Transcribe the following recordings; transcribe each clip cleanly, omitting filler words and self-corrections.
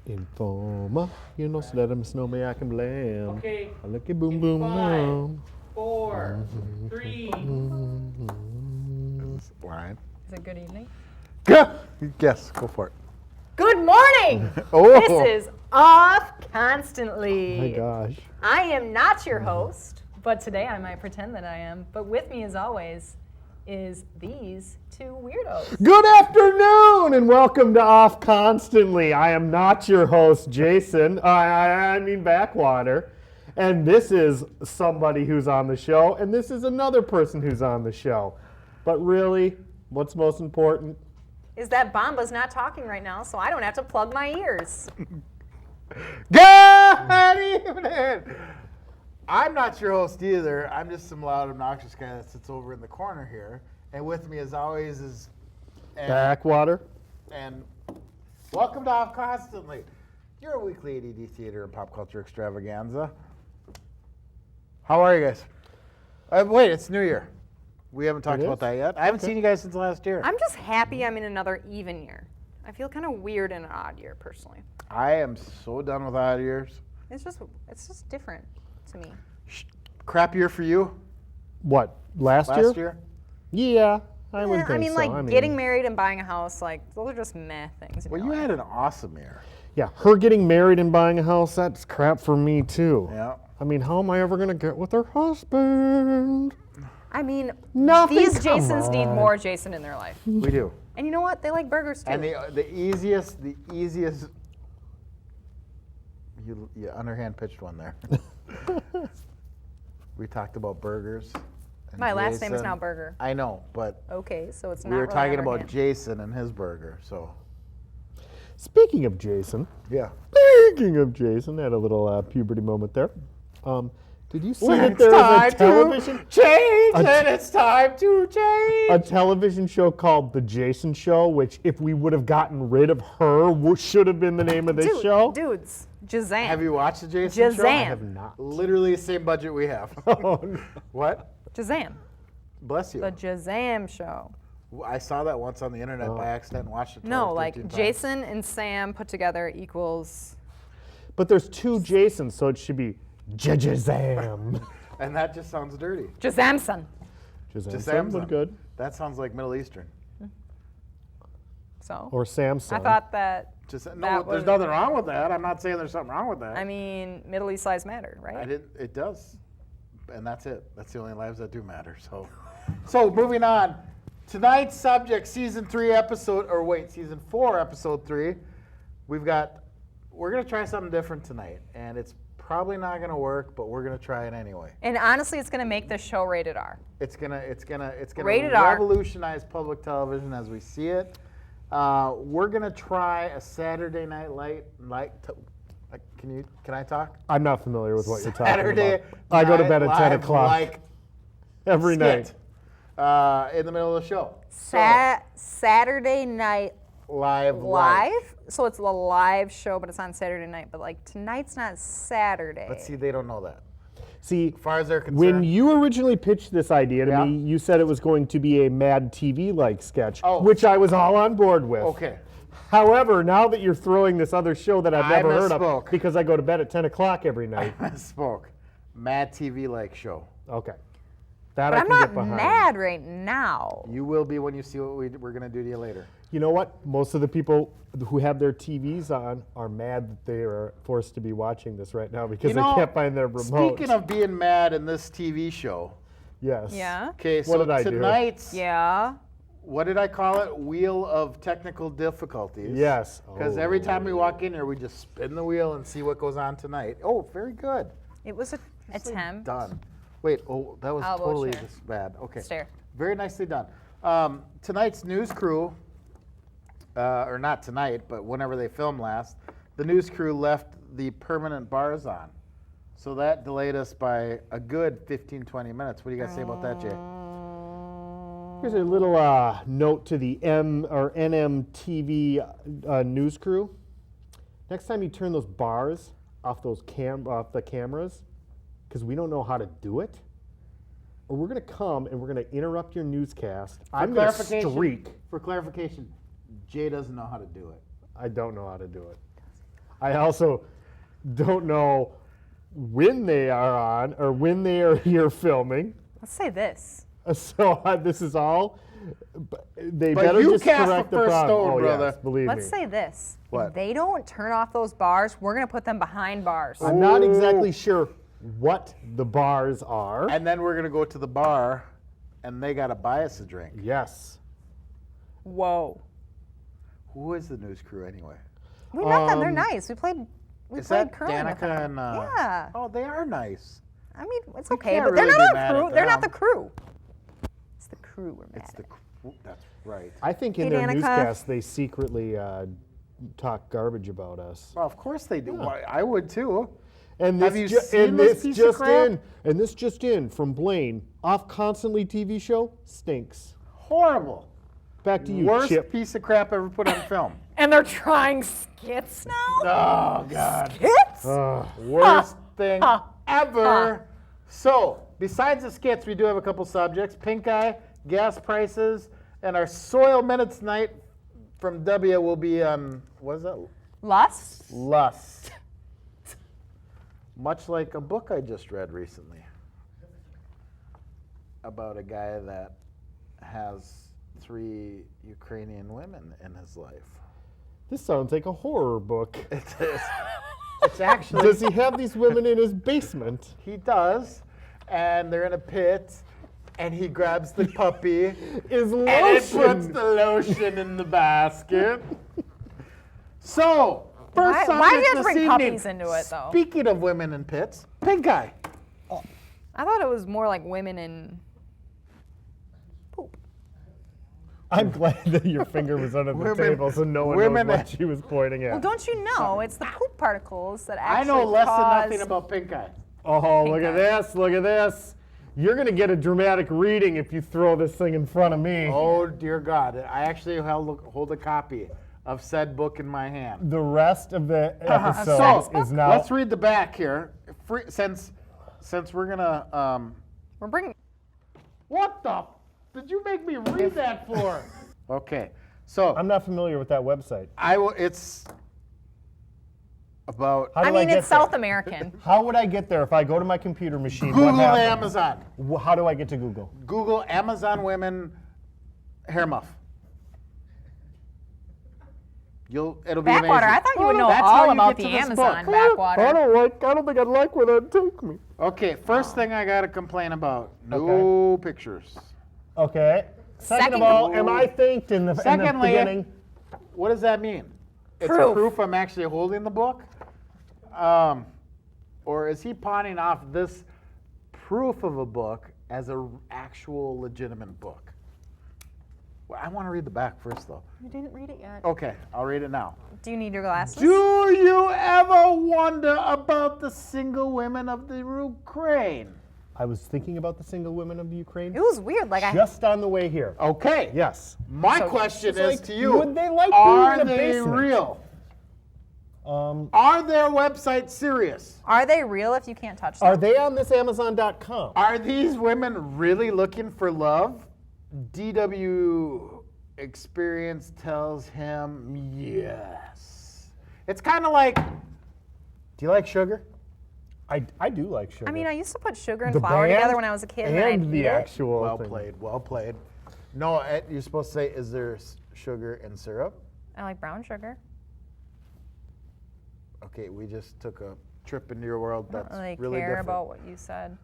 Informer, so let them know me I can blame. Okay. I look at boom boom Five, boom. 4, 3. Is this line? Is it good evening? Go! Yes, go for it. Good morning! Oh. This is Off Constantly. My gosh. I am not your host, but today I might pretend that I am. But with me, as always, is these two weirdos. Good afternoon and welcome to Off Constantly. I am not your host, Jason. I mean Backwater. And this is somebody who's on the show, and this is another person who's on the show. But really, what's most important? Is that Bamba's not talking right now, so I don't have to plug my ears. Good evening! I'm not your host either. I'm just some loud, obnoxious guy that sits over in the corner here. And with me, as always, is... Backwater. And welcome to Off Constantly, your weekly ADD theater and pop culture extravaganza. How are you guys? Wait, it's New Year. We haven't talked about that yet. I haven't seen you guys since last year. I'm just happy I'm in another even year. I feel kind of weird in an odd year, personally. I am so done with odd years. It's just different to me. Crap year for you? What, last year? Yeah, I would think I mean, so. like, getting married and buying a house, like, those are just meh things. Well, you had an awesome year. Yeah, her getting married and buying a house, that's crap for me too. Yeah. I mean, how am I ever going to get with her husband? I mean, Nothing, these come Jasons need on. more Jason in their life. We do. And you know what? They like burgers too. And the easiest, you underhand pitched one there. We talked about burgers. And My last name is Jason. now Burger. I know, but Okay, so it's not we were really talking about underhand. Jason and his burger, so. Speaking of Jason, Yeah. I had a little puberty moment there. Did you see When that it's there time was a television to change, and it's time to change. a television show called The Jason Show, which if we would have gotten rid of her, should have been the name of this show? Dudes, Jazam. Have you watched the Jason show? Jazam. I have not. Literally the same budget we have. Oh, no. What? Jazam. Bless you. The Jazam show. I saw that once on the internet by accident and watched it. 12 No, or like 13 times. Jason and Sam put together equals. But there's two Jasons, so it should be Jazam. And that just sounds dirty. Jazamson. Jazam would good. That sounds like Middle Eastern. So. Or Samson. I thought that. No, That there's was- nothing wrong with that. I'm not saying there's something wrong with that. I mean, Middle East lives matter, right? It does, and that's it. That's the only lives that do matter. So moving on. Tonight's subject, season 4, episode 3. We're gonna try something different tonight, and it's probably not gonna work, but we're gonna try it anyway. And honestly, it's going to make this show rated R. It's gonna Rated R. revolutionize public television as we see it. We're gonna try a Saturday Night Light. Can I talk? I'm not familiar with what you're talking Saturday about. I go to bed at 10 Live o'clock like every skit, night. in the middle of the show. Saturday Night Live. Live? So it's a live show, but it's on Saturday night. But like tonight's not Saturday. But see, they don't know that. See, As far as they're concerned. when you originally pitched this idea to Yeah. me, you said it was going to be a Mad TV-like sketch, Oh. which I was all on board with. Okay. However, now that you're throwing this other show that I've I never heard misspoke. of, because I go to bed at 10 o'clock every night. I spoke. Mad TV-like show. Okay. That But I I'm can not get behind. mad right now. You will be when you see what we're going to do to you later. You know what? Most of the people who have their TVs on are mad that they are forced to be watching this right now because they can't find their remote. Speaking of being mad in this TV show. Yes. Yeah? Okay, What so did I do? tonight's, Yeah. what did I call it? Wheel of technical difficulties. Yes. Because every time we walk in here, we just spin the wheel and see what goes on tonight. Oh, very good. It was a Nicely attempt. Done. Wait, that was Elbow totally chair. just bad. Okay. Stare. Very nicely done. Tonight's news crew, or not tonight, but whenever they filmed last, the news crew left the permanent bars on. So that delayed us by a good 15, 20 minutes. What do you guys say about that, Jay? Here's a little note to the NMTV news crew. Next time you turn those bars off the cameras, because we don't know how to do it, or we're going to come and we're going to interrupt your newscast. I'm going to streak. For clarification, Jay doesn't know how to do it. I don't know how to do it. I also don't know when they are on or when they are here filming. Let's say this. So this is all. They But better you just cast correct the the first problem. stone, Oh, brother. yes, believe Let's me. say this. What? If they don't turn off those bars, we're going to put them behind bars. I'm not exactly sure what the bars are. And then we're going to go to the bar, and they got to buy us a drink. Yes. Whoa. Who is the news crew anyway? We met them. They're nice. We played Is played that curling with Danica them. and? Yeah. Oh, they are nice. I mean, it's We okay, can't but they're really not be our mad crew. at They're not the them. crew. It's the crew we're mad It's the. at. That's right. I think in Hey, their Danica. newscast they secretly talk garbage about us. Well, of course they do. Why, I would too. And Have this you seen this piece of crap? And this just in from Blaine. Off Constantly TV show stinks. Horrible. Back to you, Worst Chip. piece of crap ever put on film. And they're trying skits now? Oh God. Skits? Worst thing Huh. ever. So, besides the skits, we do have a couple subjects: pink eye, gas prices, and our soil minutes night from W will be on what is that? Lust? Lust. Much like a book I just read recently about a guy that has 3 Ukrainian women in his life. This sounds like a horror book. It is. It's actually. Does he have these women in his basement? He does, and they're in a pit, and he grabs the puppy, Is and it puts lotion. the lotion in the basket. So, Why- first why do you subject have to this bring evening, puppies into it, though? Speaking of women in pits, pink eye. I thought it was more like women in poop. I'm glad that your finger was under the Women- table so no one women- knows what she was pointing at. Well, don't you know it's the poop particles that I actually know less than cause... nothing about pink eye. Oh, Pink look at eye. this, look at this. You're going to get a dramatic reading if you throw this thing in front of me. Oh dear God! I actually hold a copy of said book in my hand. The rest of the So episode is now. let's read the back here. Since we're gonna. We're bringing... What the? Did you make me read that for? Okay, so I'm not familiar with that website. I will. It's about How do I mean, get it's there? South American. How would I get there if I go to my computer machine? Google what happens? Amazon. How do I get to Google? Google Amazon women hair muff. It'll be Backwater. amazing. I thought you would know That's how all you about get the to this Amazon book. backwater. I don't think I'd like where that'd take me. Okay, first thing I gotta complain about: no pictures. Okay. Second of Second- all, am I thanked in the Secondly, beginning? What does that mean? It's Proof. proof I'm actually holding the book? Or is he pawning off this proof of a book as an actual legitimate book? Well, I want to read the back first, though. You didn't read it yet. Okay, I'll read it now. Do you need your glasses? Do you ever wonder about the single women of the Ukraine? I was thinking about the single women of Ukraine It was weird. Like just on the way here. Okay. Yes. My So- question It's is like, to you: would they like are being in a they basement? real? Are Are their websites serious? they real if you can't touch them? they on this Amazon.com? Are these women really looking for love? DW experience tells him yes. It's kind of like, Do you like sugar? I do like sugar. I mean, I used to put sugar and The flour band together when I was a kid, and, then and I'd the eat it. actual well thing. played, well played. No, you're supposed to say, is there sugar and syrup? I like brown sugar. Okay, we just took a trip into your world I that's don't really really care different. about what you said.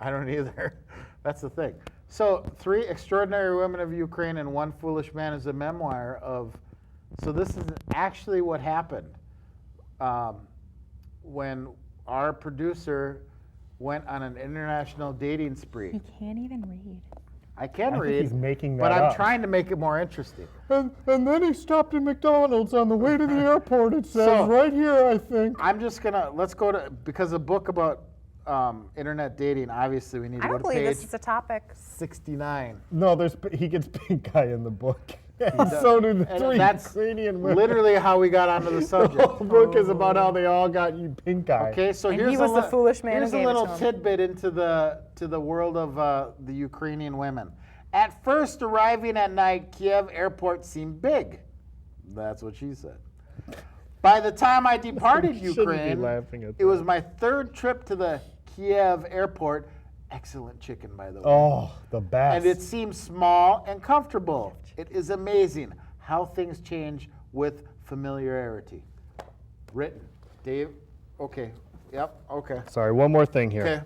I don't either. That's the thing. So, 3 Extraordinary Women of Ukraine and One Foolish Man is a memoir of. So this is actually what happened when our producer went on an international dating spree. He can't even read. I can I think read, he's making but that I'm up. trying to make it more interesting. And then he stopped at McDonald's on the way to the airport. It says So- right here, I think. I'm just gonna let's go to because a book about internet dating. Obviously, we need to I go don't to believe page this is a topic. 69. No, he gets pink eye in the book. And so do the And 3 that's Ukrainian women. literally how we got onto the The subject. whole book is about how they all got you pink eye. Okay, so And here's he was the foolish man who Here's a gave it little to him. tidbit into the world of the Ukrainian women. At first, arriving at night, Kiev airport seemed big. That's what she said. By the time I departed Shouldn't be Ukraine, laughing at it was that. my third trip to the Kiev airport. Excellent chicken, by the way. Oh, the best. And it seems small and comfortable. It is amazing how things change with familiarity. Written. Dave? Okay. Yep. Okay. Sorry, one more thing here. Okay.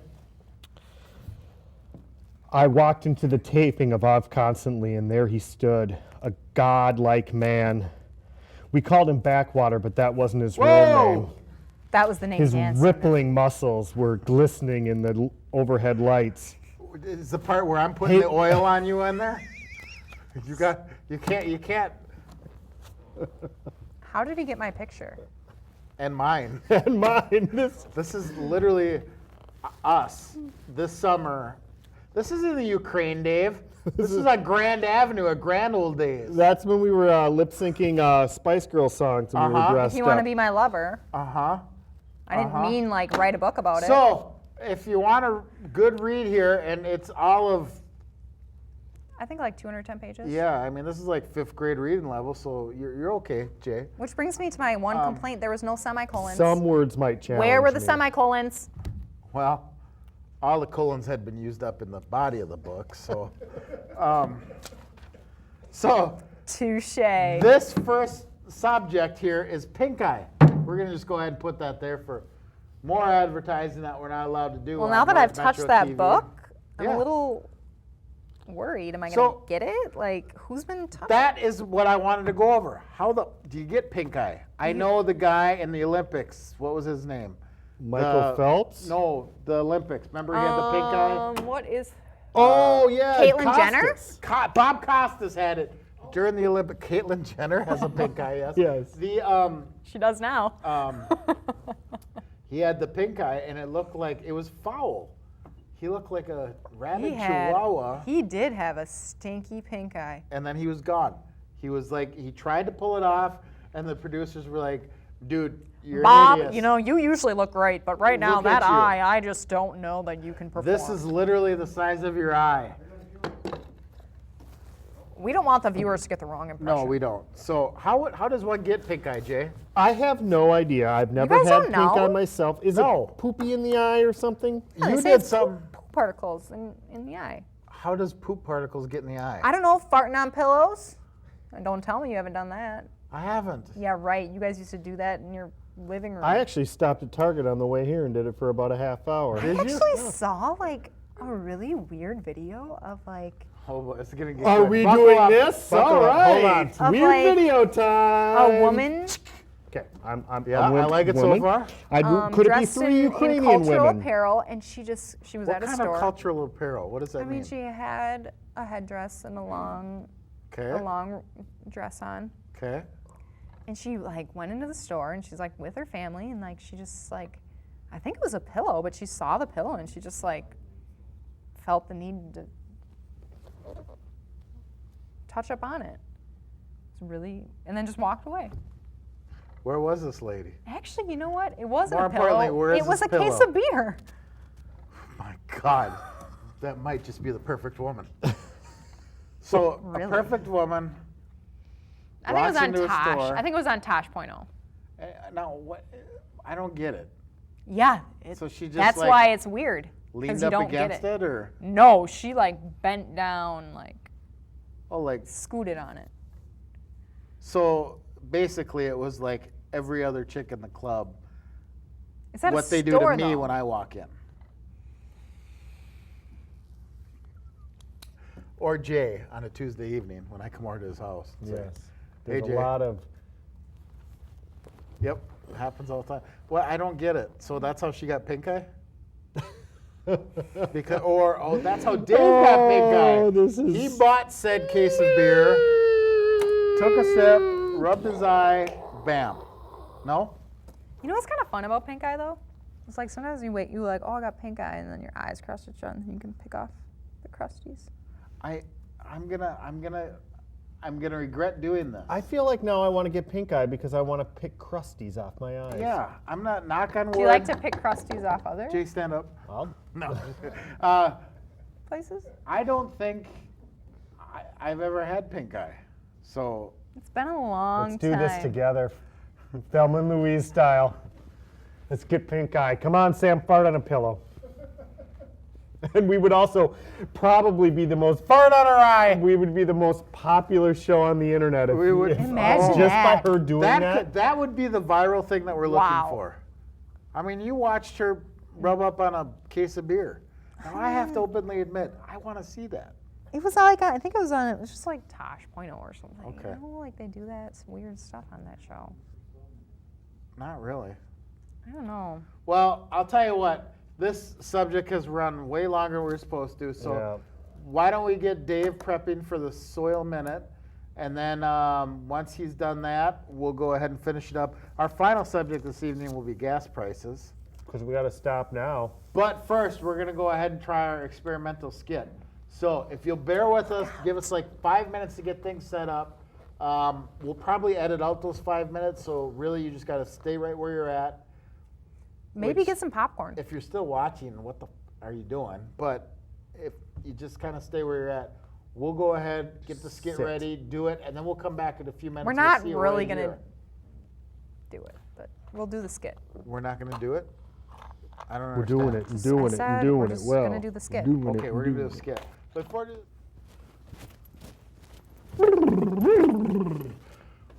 I walked into the taping of Of Constantly, and there he stood, a godlike man. We called him Backwater, but that wasn't his real name. Whoa! That was the name. His Hanson. rippling muscles were glistening in the overhead lights. Is the part where I'm putting Hey- the oil on you in there? You can't. How did he get my picture? And mine. And mine, This is literally us this summer. This is in the Ukraine, Dave. This is on Grand Avenue, a grand old days. that's when we were lip syncing Spice Girl songs and we were Uh-huh. dressed If you want to up. be my lover, Uh-huh. I didn't mean like write a book about it. So, if you want a good read here, and it's all of, I think like 210 pages. yeah, I mean, this is like 5th grade reading level, so you're okay, Jay. Which brings me to my one complaint. There was no semicolons. Some words might challenge Where were the me. semicolons? Well, all the colons had been used up in the body of the book, so. So, Touche. this first subject here is pink eye. We're going to just go ahead and put that there for more advertising that we're not allowed to do. Well, on now that I've Metro touched that TV. book, I'm Yeah. a little worried. Am I going So- to get it? Like, who's been touching? That is what I wanted to go over. How do you get pink eye? I know the guy in the Olympics. What was his name? Michael Phelps? No, the Olympics. Remember he had the pink eye? What is? Oh, yeah. Caitlyn Jenner? Costas. Bob Costas had it during the Olympic. Caitlyn Jenner has a pink eye. Yes. Yes. The She does now. he had the pink eye, and it looked like it was foul. He looked like a rabid chihuahua, He did have a stinky pink eye. and then he was gone. He was like, he tried to pull it off, and the producers were like, "Dude, you're Bob, an idiot." you know, you usually look great, but right now Look that at you. eye, I just don't know that you can perform. This is literally the size of your eye. We don't want the viewers to get the wrong impression. No, we don't. So how does one get pink eye, Jay? I have no idea. I've never guys had don't pink know? eye myself. Is No. it poopy in the eye or something? Yeah, they You say did it's some. poop particles in the eye. How does poop particles get in the eye? I don't know, farting on pillows? And don't tell me you haven't done that. I haven't. Yeah, right. You guys used to do that in your living room. I actually stopped at Target on the way here and did it for about a half hour. Did I you? actually saw like a really weird video of like Oh, boy, it's gonna get Are good. we Buckle doing up, this? buckle All up. right. Hold on. Of Weird like video time. a woman Okay, I'm Yeah, I'm with I like it woman. so far. Could it be dressed 3 in Ukrainian cultural women? apparel, and she was What at a kind store. of cultural apparel? What does that I mean, mean? she had a headdress and a long dress on. Okay. And she like went into the store and she's like with her family and like she just like, I think it was a pillow, but she saw the pillow and she just like felt the need to touch up on it. It's really, and then just walked away. Where was this lady? Actually, you know what? It wasn't More a pillow. importantly, where is It was this a case pillow? of beer. My God, that might just be the perfect woman. So Really? a perfect woman. I think it was walks on into a Tosh. store. I think it was on Tosh.0. Now what? I don't get it. Yeah. So she just That's like why it's weird. leaned Because you up don't get against it. it, or No, she like bent down, like oh, like scooted on it. so. Basically, it was like every other chick in the club. It's at What a they do to store, me though. when I walk in. Or Jay on a Tuesday evening when I come over to his house. and say, Yes. Hey, There's Jay. a lot of. Yep, it happens all the time. Well, I don't get it. So that's how she got pink eye? Because, or that's how Dave got pink Oh, eye. this is- He bought said case of beer, took a sip, rubbed his eye, bam. No? You know what's kind of fun about pink eye though? It's like sometimes you wait, you like, oh, I got pink eye, and then your eyes crust each other, and you can pick off the crusties. I'm gonna regret doing this. I feel like now I want to get pink eye because I want to pick crusties off my eyes. Yeah, I'm not, knock on wood. Do you like to pick crusties off other Jay, stand up. I'll- No. places? I don't think I've ever had pink eye. So It's been a long Let's do time. this together. Thelma and Louise style. Let's get pink eye. Come on, Sam, fart on a pillow. And we would also probably be the most Fart on her eye. We would be the most popular show on the internet. If We would- Imagine just that. by her doing that. That would be the viral thing that we're looking Wow. for. I mean, you watched her rub up on a case of beer. Now I have to openly admit, I want to see that. It was like I think it was just like Tosh.0 or something. Okay. You know, like they do that weird stuff on that show. Not really. I don't know. Well, I'll tell you what. This subject has run way longer than we're supposed to. So Yeah. why don't we get Dave prepping for the soil minute, and then once he's done that, we'll go ahead and finish it up. Our final subject this evening will be gas prices. Because we got to stop now. But first, we're going to go ahead and try our experimental skit. So if you'll bear with us, give us like 5 minutes to get things set up. We'll probably edit out those 5 minutes, so really you just got to stay right where you're at. Maybe Which- get some popcorn. If you're still watching, what the are you doing? But if you just kind of stay where you're at, we'll go ahead, get the skit Sit. ready, do it, and then we'll come back in a few minutes. We're We'll not see you really right gonna here. do it, but we'll do the skit. We're not going to do it? I don't understand. We're doing it and doing I it said and we're doing it just well. gonna do the skit. Doing it Okay, and we're going to do doing the it. skit. Before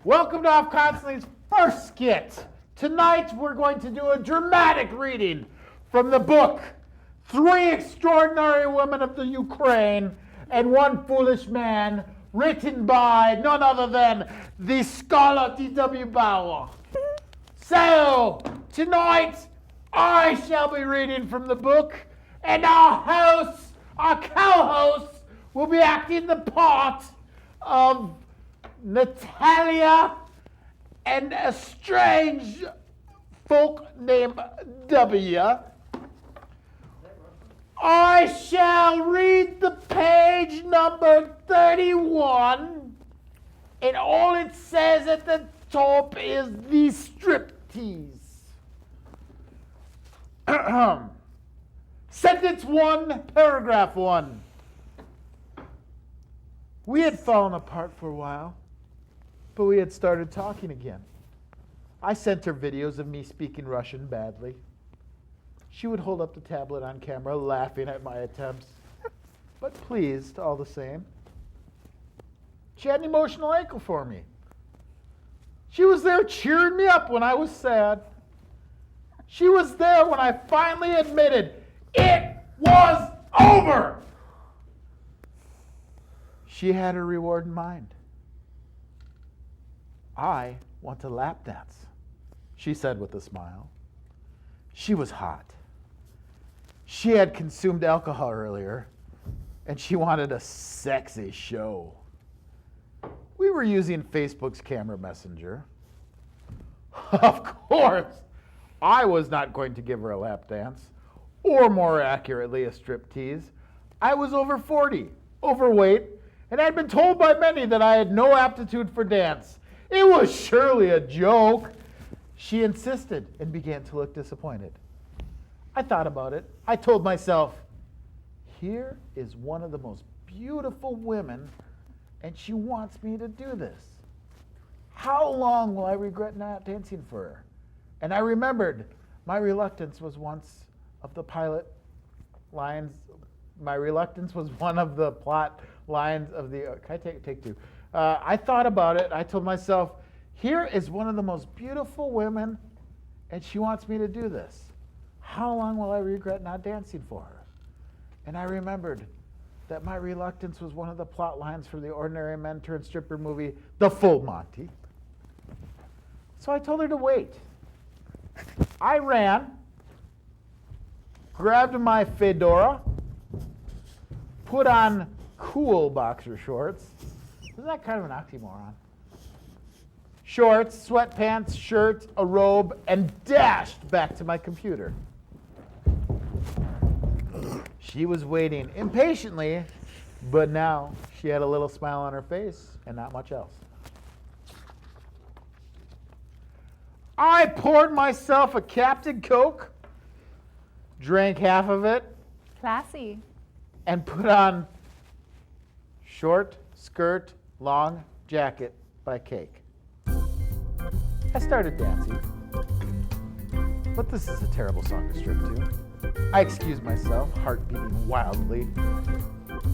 Welcome to Off Constantly's first skit. Tonight we're going to do a dramatic reading from the book Three Extraordinary Women of the Ukraine and One Foolish Man, written by none other than the scholar D.W. Bauer. So, tonight I shall be reading from the book, and our co-host, will be acting the part of Natalia and a strange folk named W. I shall read the page number 31, and all it says at the top is the striptease. Sentence 1, paragraph 1. We had fallen apart for a while, but we had started talking again. I sent her videos of me speaking Russian badly. She would hold up the tablet on camera, laughing at my attempts, but pleased all the same. She had an emotional anchor for me. She was there cheering me up when I was sad. She was there when I finally admitted it was over. She had her reward in mind. I want to lap dance, she said with a smile. She was hot. She had consumed alcohol earlier, and she wanted a sexy show. We were using Facebook's camera messenger. Of course, I was not going to give her a lap dance, or more accurately, a striptease. I was over 40, overweight, and had been told by many that I had no aptitude for dance. It was surely a joke. She insisted and began to look disappointed. I thought about it. I told myself, here is one of the most beautiful women, and she wants me to do this. How long will I regret not dancing for her? And I remembered my reluctance was once of the pilot lines. My reluctance was one of the plot lines of the. Can I take two? I thought about it. I told myself, here is one of the most beautiful women, and she wants me to do this. How long will I regret not dancing for her? And I remembered that my reluctance was one of the plot lines for the Ordinary Men turned stripper movie, The Full Monty. So I told her to wait. I ran, grabbed my fedora, put on cool boxer shorts. Isn't that kind of an oxymoron? Shorts, sweatpants, shirt, a robe, and dashed back to my computer. She was waiting impatiently, but now she had a little smile on her face and not much else. I poured myself a Captain Coke, drank half of it, Classy. and put on short skirt, long jacket by Cake. I started dancing. But this is a terrible song to strip to. I excused myself, heart beating wildly,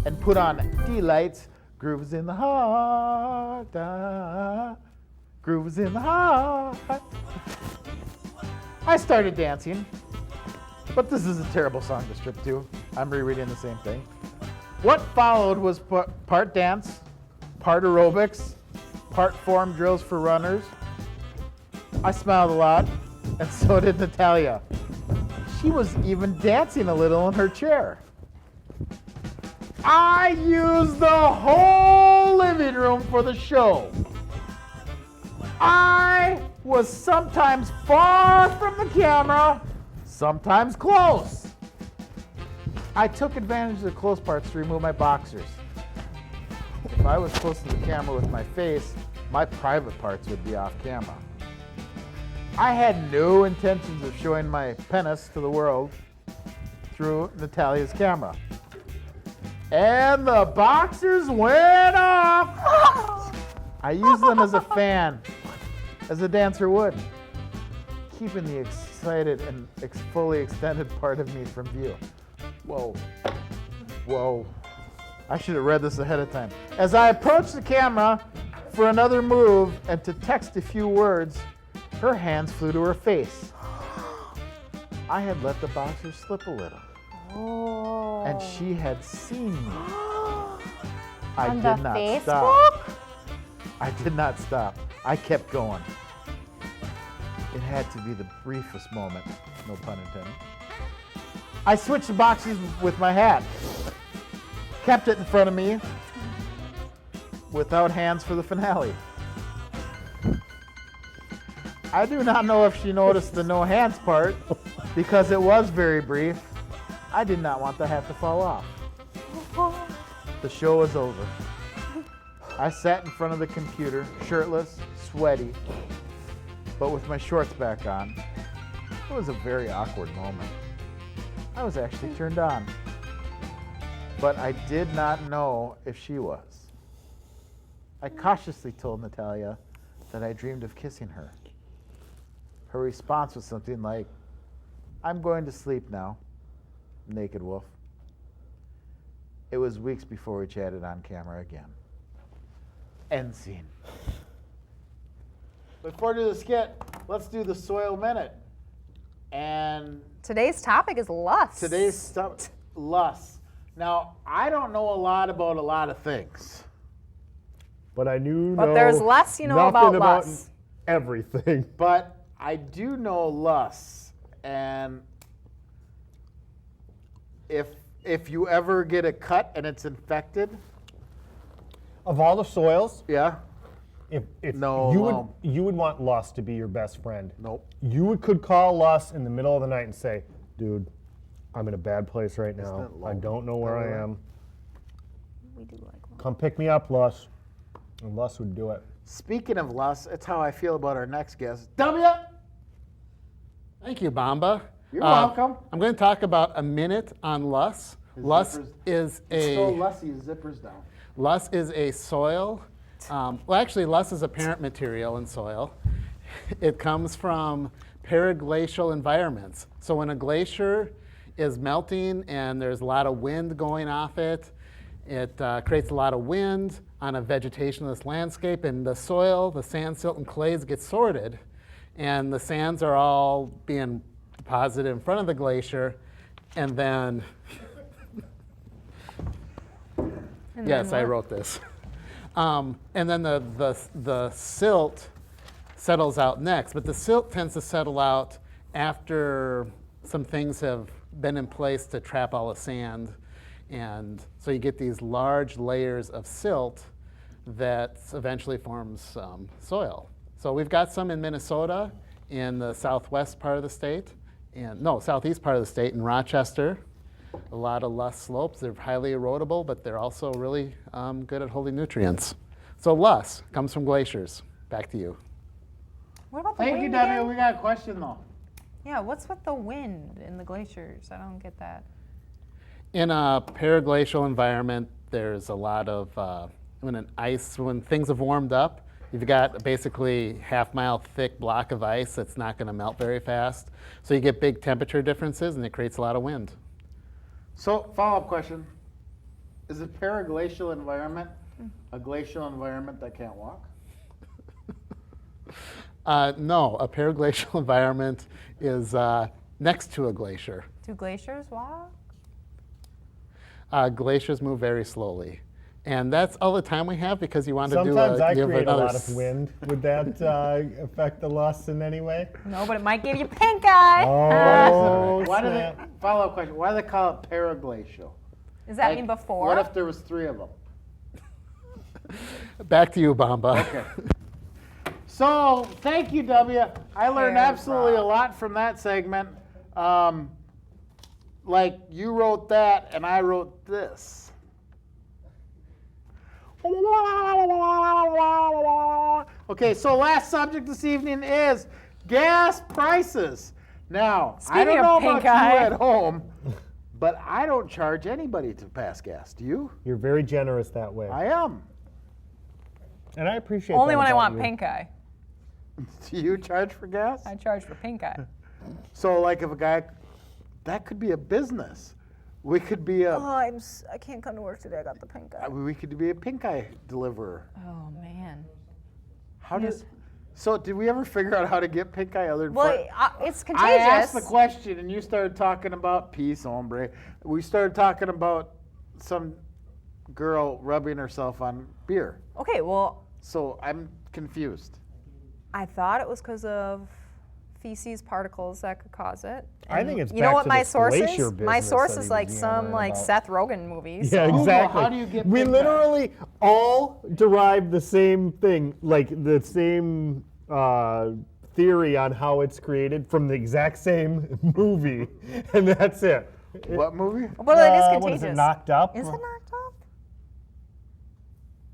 and put on Delights. Grooves in the heart. Grooves in the heart. I started dancing. But this is a terrible song to strip to. I'm rereading the same thing. What followed was part dance, part aerobics, part form drills for runners. I smiled a lot, and so did Natalia. She was even dancing a little in her chair. I used the whole living room for the show. I was sometimes far from the camera, sometimes close. I took advantage of the close parts to remove my boxers. If I was close to the camera with my face, my private parts would be off camera. I had no intentions of showing my penis to the world through Natalia's camera. And the boxers went off! I used them as a fan, as a dancer would, keeping the excited and fully extended part of me from view. Whoa. Whoa. I should have read this ahead of time. As I approached the camera for another move and to text a few words, her hands flew to her face. I had let the boxer slip a little. Oh. And she had seen me. I On did the not Facebook? stop. I did not stop. I kept going. It had to be the briefest moment, no pun intended. I switched the boxes with my hat, kept it in front of me without hands for the finale. I do not know if she noticed the no hands part because it was very brief. I did not want the hat to fall off. The show was over. I sat in front of the computer, shirtless, sweaty, but with my shorts back on. It was a very awkward moment. I was actually turned on, but I did not know if she was. I cautiously told Natalia that I dreamed of kissing her. Her response was something like, "I'm going to sleep now, naked wolf." It was weeks before we chatted on camera again. End scene. Before we do the skit, let's do the soil minute. And Today's topic is lust. today's stuff, lust. Now, I don't know a lot about a lot of things. But I knew But there's less you know nothing about lust. everything. But I do know lust, and if you ever get a cut and it's infected, Of all the soils, yeah, if No, you would want lust to be your best friend. nope. Could call lust in the middle of the night and say, "Dude, I'm in a bad place right now. that I low? don't know where I Alright. am. We do like lust. Come pick me up, Lust." And Lust would do it. Speaking of lust, it's how I feel about our next guest. W! Thank you, Bamba. You're welcome. I'm going to talk about a minute on lust. His Lust zippers- is So a Lusty, zippers down. lust is a soil. Well, actually, lust is a parent material in soil. It comes from periglacial environments. So when a glacier is melting and there's a lot of wind going off it, it creates a lot of wind on a vegetationless landscape, and the soil, the sand, silt, and clays get sorted, and the sands are all being deposited in front of the glacier, and then, And yes, then I what? wrote this. And then the silt settles out next, but the silt tends to settle out after some things have been in place to trap all the sand. And so you get these large layers of silt that eventually forms soil. So we've got some in Minnesota, in the southwest part of the state, southeast part of the state, in Rochester. A lot of lust slopes. They're highly erodible, but they're also really good at holding nutrients. So lust comes from glaciers. Back to you. What about the Thank you, wind W. again? We got a question, though. Yeah, what's with the wind in the glaciers? I don't get that. In a periglacial environment, there's a lot of when things have warmed up, You've got basically half-mile thick block of ice that's not going to melt very fast. So you get big temperature differences, and it creates a lot of wind. So, follow-up question. Is a paraglacial environment a glacial environment that can't walk? No, a paraglacial environment is next to a glacier. Do glaciers walk? Glaciers move very slowly. And that's all the time we have because you want to do Sometimes I give create a another lot of wind. Would that affect the loss in any way? No, but it might give you pink eye. Oh, Why do they, snap. follow-up question, why do they call it paraglacial? Does that Like, mean before? What if there was 3 of them? Back to you, Bamba. Okay. So, thank you, W. I learned Hair absolutely a drop. lot from that segment. Like, you wrote that, and I wrote this. Okay, so last subject this evening is gas prices. Now, I Speaking don't know of about pink you eye. at home, but I don't charge anybody to pass gas. Do you? You're very generous that way. I am. And I appreciate Only that when I about want you. pink eye. Do you charge for gas? I charge for pink eye. So, like, if a guy, that could be a business. We could be a, I can't come to work today. I got the pink eye. we could be a pink eye deliverer. Oh man. How does? So, did we ever figure out how to get pink eye other than? Well, it's I contagious. asked the question, and you started talking about peace, hombre. We started talking about some girl rubbing herself on beer. Okay, well, So I'm confused. I thought it was because of feces particles that could cause it. I And think it's you know back what to my this source glacier is? My business source that is he like was some yammering like about. Seth Rogen movie. Yeah, so- exactly. how do you get we pink eye? literally all derive the same thing, like the same theory on how it's created from the exact same movie, and that's it. What movie? Well, it is What contagious. is it, Knocked Up? Is it knocked up?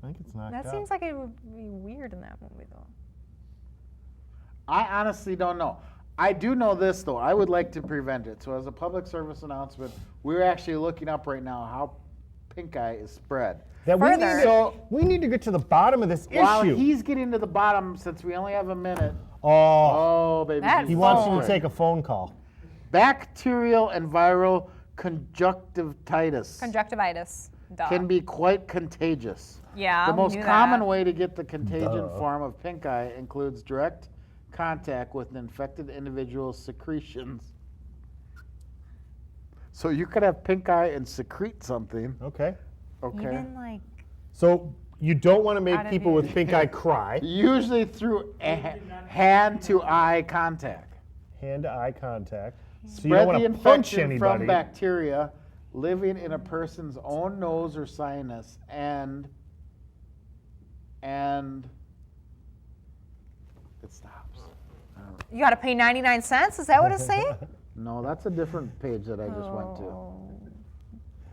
I think it's Knocked That Up. seems like it would be weird in that movie, though. I honestly don't know. I do know this, though. I would like to prevent it. So, as a public service announcement, we're actually looking up right now how pink eye is spread. That we, Further. need So- to, we need to get to the bottom of this While issue. he's getting to the bottom, since we only have a minute. Oh, Oh, baby. That Jesus he wants you to Christ. take a phone call. Bacterial and viral conjunctivitis Conjunctivitis. Duh. can be quite contagious. Yeah, The we most knew common that. way to get the contagion Duh. form of pink eye includes direct contact with an infected individual's secretions. So you could have pink eye and secrete something. Okay. Okay. Even like So you don't want to How make did people you- with pink eye cry. Usually through hand to eye contact. Hand to eye contact. So you Spread don't want the to punch infection from anybody. bacteria living in a person's own nose or sinus and it stops. you got to pay 99 cents. Is that what it's saying? No, that's a different page that I just went to. Oh.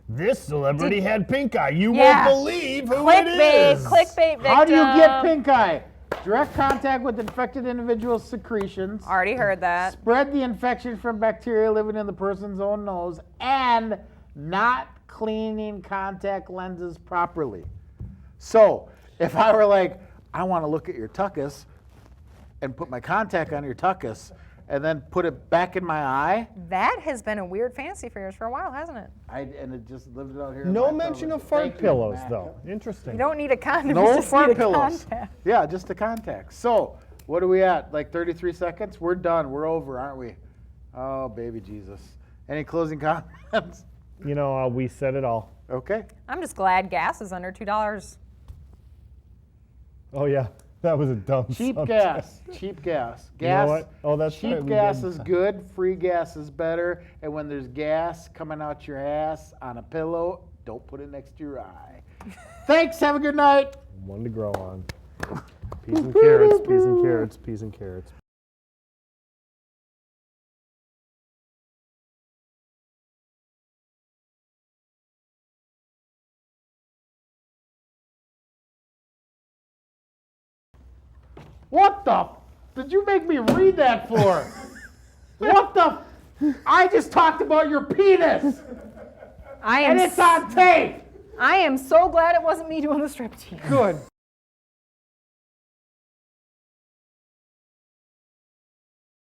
This celebrity had pink eye. You Yeah. won't believe who it Clickbait, is. clickbait victim. How do you get pink eye? Direct contact with infected individuals' secretions. Already heard that. Spread the infection from bacteria living in the person's own nose and not cleaning contact lenses properly. So, if I were like, I want to look at your tuchus and put my contact on your tuchus and then put it back in my eye, That has been a weird fancy for yours for a while, hasn't it? and it just lived it out here. in No my mention pelvis. of fart Thank you, pillows, Matt. though. Interesting. You don't need a condom. No you just fart need a pillows. contact. Yeah, just the contact. So, what are we at? Like 33 seconds? We're done. We're over, aren't we? Oh, baby Jesus. Any closing comments? You know, we said it all. Okay. I'm just glad gas is under $2. Oh, yeah. That was a dumb Cheap subject. gas. Cheap gas. You know Gas. what? Oh, that's cheap right, we gas did. is good. Free gas is better. And when there's gas coming out your ass on a pillow, don't put it next to your eye. Thanks. Have a good night. One to grow on. Peas and carrots, peas and carrots, peas and carrots. What the? Did you make me read that for? What the? I just talked about your penis. I am And it's on tape. I am so glad it wasn't me doing the striptease. Good.